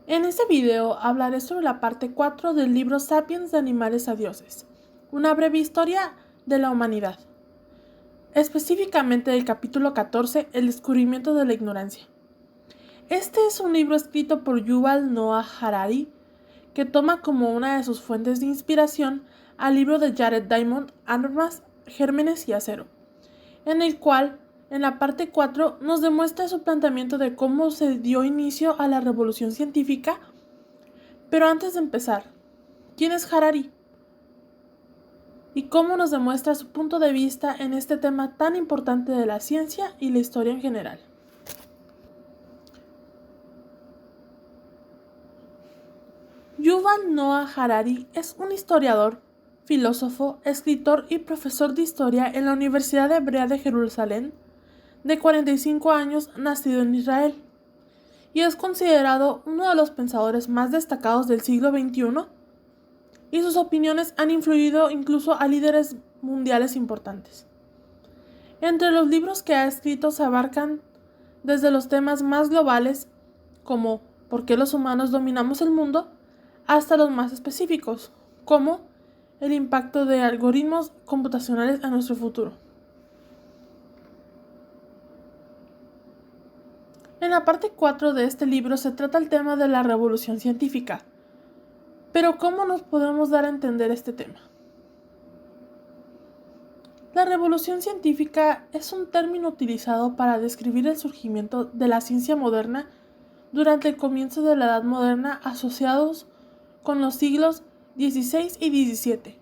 En este video hablaré sobre la parte 4 del libro Sapiens de animales a dioses, una breve historia de la humanidad, específicamente del capítulo 14, el descubrimiento de la ignorancia. Este es un libro escrito por Yuval Noah Harari, que toma como una de sus fuentes de inspiración al libro de Jared Diamond, Armas, Gérmenes y Acero, en el cual, en la parte 4, nos demuestra su planteamiento de cómo se dio inicio a la revolución científica. Pero antes de empezar, ¿quién es Harari? ¿Y cómo nos demuestra su punto de vista en este tema tan importante de la ciencia y la historia en general? Yuval Noah Harari es un historiador, filósofo, escritor y profesor de historia en la Universidad Hebrea de Jerusalén, de 45 años, nacido en Israel, y es considerado uno de los pensadores más destacados del siglo XXI, y sus opiniones han influido incluso a líderes mundiales importantes. Entre los libros que ha escrito se abarcan desde los temas más globales, como ¿por qué los humanos dominamos el mundo?, hasta los más específicos, como el impacto de algoritmos computacionales en nuestro futuro. En la parte 4 de este libro se trata el tema de la revolución científica. Pero ¿cómo nos podemos dar a entender este tema? La revolución científica es un término utilizado para describir el surgimiento de la ciencia moderna durante el comienzo de la Edad Moderna, asociados con los siglos XVI y XVII,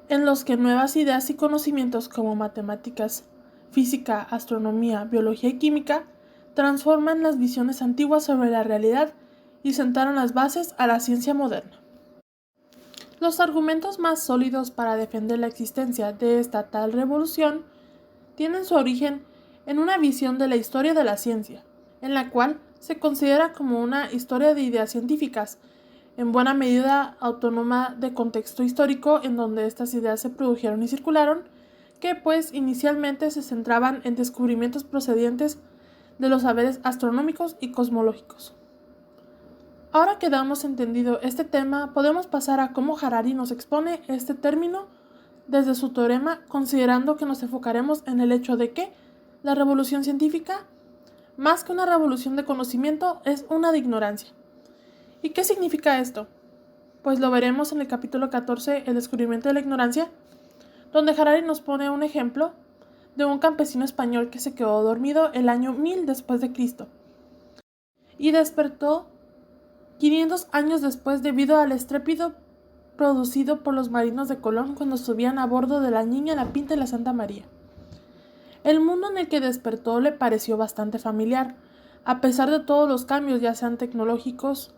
en los que nuevas ideas y conocimientos como matemáticas, física, astronomía, biología y química transforman las visiones antiguas sobre la realidad y sentaron las bases a la ciencia moderna. Los argumentos más sólidos para defender la existencia de esta tal revolución tienen su origen en una visión de la historia de la ciencia, en la cual se considera como una historia de ideas científicas, en buena medida autónoma de contexto histórico en donde estas ideas se produjeron y circularon, que pues inicialmente se centraban en descubrimientos procedentes de los saberes astronómicos y cosmológicos. Ahora que damos entendido este tema, podemos pasar a cómo Harari nos expone este término desde su teorema, considerando que nos enfocaremos en el hecho de que la revolución científica, más que una revolución de conocimiento, es una de ignorancia. ¿Y qué significa esto? Pues lo veremos en el capítulo 14, el descubrimiento de la ignorancia, donde Harari nos pone un ejemplo de un campesino español que se quedó dormido el año 1000 después de Cristo y despertó 500 años después debido al estrépito producido por los marinos de Colón cuando subían a bordo de la Niña, la Pinta y la Santa María. El mundo en el que despertó le pareció bastante familiar, a pesar de todos los cambios, ya sean tecnológicos,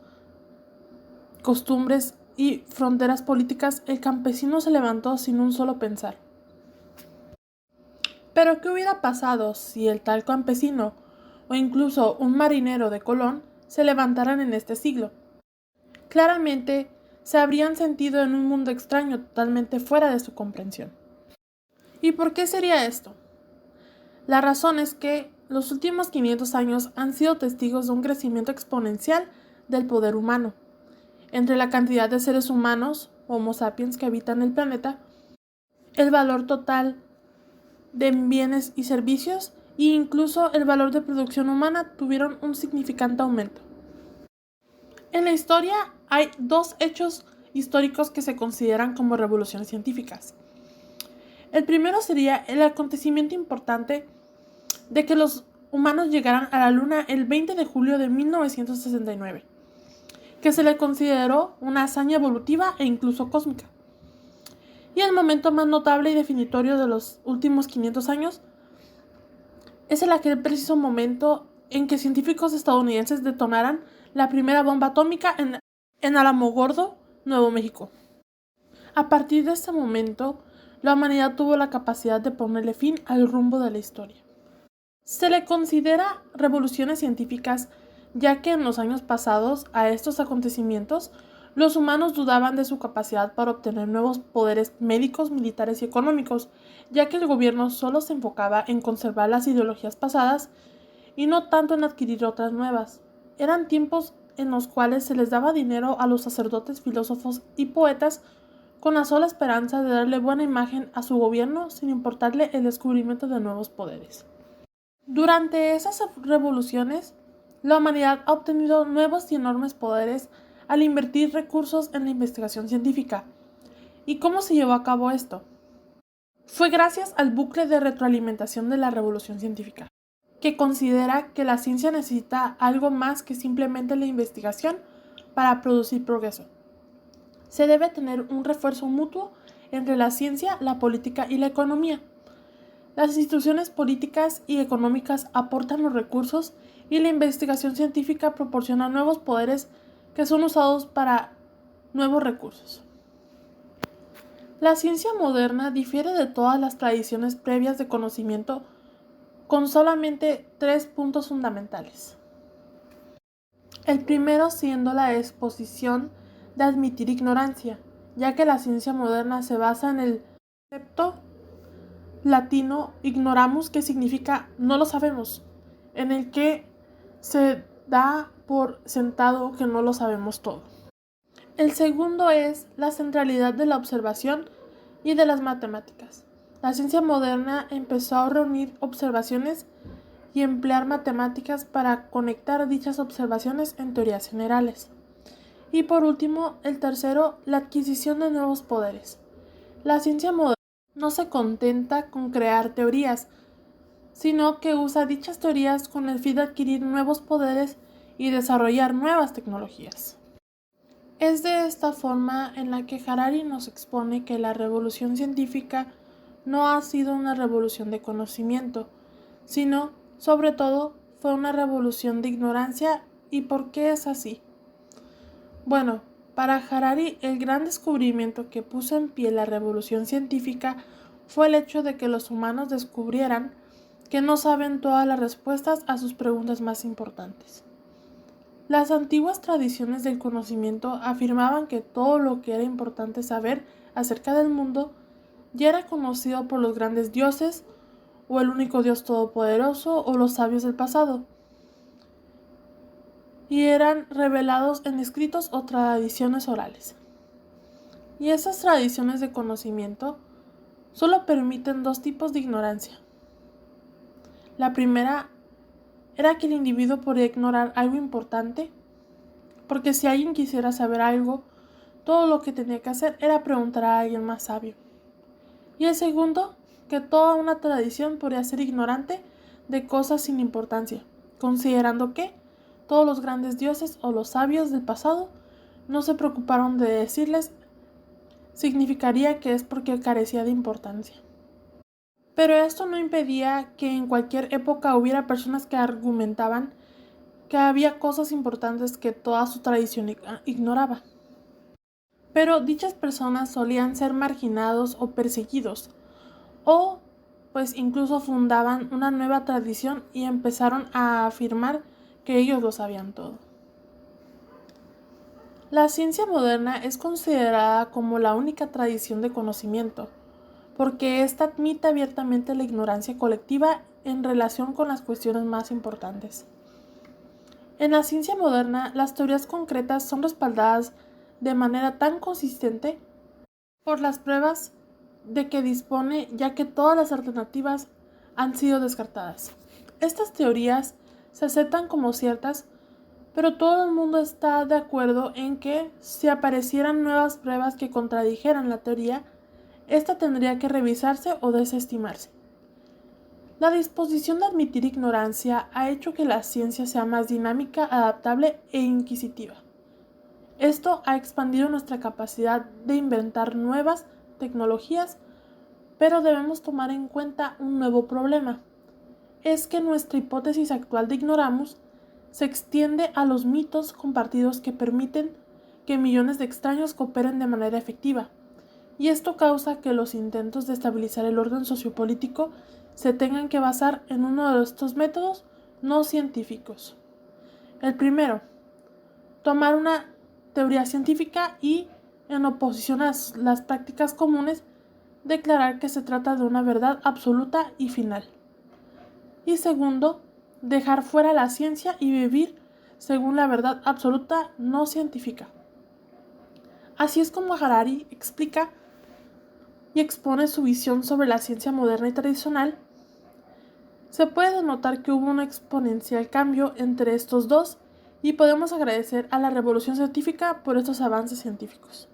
costumbres y fronteras políticas. El campesino se levantó sin un solo pensar. Pero ¿qué hubiera pasado si el tal campesino, o incluso un marinero de Colón, se levantaran en este siglo? Claramente se habrían sentido en un mundo extraño, totalmente fuera de su comprensión. ¿Y por qué sería esto? La razón es que los últimos 500 años han sido testigos de un crecimiento exponencial del poder humano. Entre la cantidad de seres humanos, Homo sapiens, que habitan el planeta, el valor total de bienes y servicios e incluso el valor de producción humana tuvieron un significante aumento. En la historia hay dos hechos históricos que se consideran como revoluciones científicas. El primero sería el acontecimiento importante de que los humanos llegaran a la Luna el 20 de julio de 1969, que se le consideró una hazaña evolutiva e incluso cósmica. Y el momento más notable y definitorio de los últimos 500 años es aquel preciso momento en que científicos estadounidenses detonaran la primera bomba atómica en Alamogordo, Nuevo México. A partir de este momento, la humanidad tuvo la capacidad de ponerle fin al rumbo de la historia. Se le considera revoluciones científicas ya que en los años pasados a estos acontecimientos los humanos dudaban de su capacidad para obtener nuevos poderes médicos, militares y económicos, ya que el gobierno solo se enfocaba en conservar las ideologías pasadas y no tanto en adquirir otras nuevas. Eran tiempos en los cuales se les daba dinero a los sacerdotes, filósofos y poetas con la sola esperanza de darle buena imagen a su gobierno sin importarle el descubrimiento de nuevos poderes. Durante esas revoluciones, la humanidad ha obtenido nuevos y enormes poderes al invertir recursos en la investigación científica. ¿Y cómo se llevó a cabo esto? Fue gracias al bucle de retroalimentación de la revolución científica, que considera que la ciencia necesita algo más que simplemente la investigación para producir progreso. Se debe tener un refuerzo mutuo entre la ciencia, la política y la economía. Las instituciones políticas y económicas aportan los recursos y la investigación científica proporciona nuevos poderes que son usados para nuevos recursos. La ciencia moderna difiere de todas las tradiciones previas de conocimiento con solamente 3 puntos fundamentales. El primero siendo la exposición de admitir ignorancia, ya que la ciencia moderna se basa en el concepto latino ignoramus, que significa no lo sabemos, en el que se da por sentado que no lo sabemos todo. El segundo es la centralidad de la observación y de las matemáticas. La ciencia moderna empezó a reunir observaciones y emplear matemáticas para conectar dichas observaciones en teorías generales. Y por último, el tercero, la adquisición de nuevos poderes. La ciencia moderna no se contenta con crear teorías, sino que usa dichas teorías con el fin de adquirir nuevos poderes y desarrollar nuevas tecnologías. Es de esta forma en la que Harari nos expone que la revolución científica no ha sido una revolución de conocimiento, sino, sobre todo, fue una revolución de ignorancia. ¿Y por qué es así? Bueno, para Harari, el gran descubrimiento que puso en pie la revolución científica fue el hecho de que los humanos descubrieran que no saben todas las respuestas a sus preguntas más importantes. Las antiguas tradiciones del conocimiento afirmaban que todo lo que era importante saber acerca del mundo ya era conocido por los grandes dioses, o el único Dios todopoderoso, o los sabios del pasado, y eran revelados en escritos o tradiciones orales. Y esas tradiciones de conocimiento solo permiten 2 tipos de ignorancia. La primera era que el individuo podía ignorar algo importante, porque si alguien quisiera saber algo, todo lo que tenía que hacer era preguntar a alguien más sabio. Y el segundo, que toda una tradición podría ser ignorante de cosas sin importancia, considerando que todos los grandes dioses o los sabios del pasado no se preocuparon de decirles, significaría que es porque carecía de importancia. Pero esto no impedía que en cualquier época hubiera personas que argumentaban que había cosas importantes que toda su tradición ignoraba. Pero dichas personas solían ser marginados o perseguidos, o pues incluso fundaban una nueva tradición y empezaron a afirmar que ellos lo sabían todo. La ciencia moderna es considerada como la única tradición de conocimiento, porque ésta admite abiertamente la ignorancia colectiva en relación con las cuestiones más importantes. En la ciencia moderna, las teorías concretas son respaldadas de manera tan consistente por las pruebas de que dispone, ya que todas las alternativas han sido descartadas. Estas teorías se aceptan como ciertas, pero todo el mundo está de acuerdo en que si aparecieran nuevas pruebas que contradijeran la teoría, esta tendría que revisarse o desestimarse. La disposición de admitir ignorancia ha hecho que la ciencia sea más dinámica, adaptable e inquisitiva. Esto ha expandido nuestra capacidad de inventar nuevas tecnologías, pero debemos tomar en cuenta un nuevo problema. Es que nuestra hipótesis actual de ignoramus se extiende a los mitos compartidos que permiten que millones de extraños cooperen de manera efectiva, y esto causa que los intentos de estabilizar el orden sociopolítico se tengan que basar en uno de estos métodos no científicos. El primero, tomar una teoría científica y, en oposición a las prácticas comunes, declarar que se trata de una verdad absoluta y final. Y segundo, dejar fuera la ciencia y vivir según la verdad absoluta no científica. Así es como Harari explica y expone su visión sobre la ciencia moderna y tradicional. Se puede denotar que hubo un exponencial cambio entre estos dos y podemos agradecer a la revolución científica por estos avances científicos.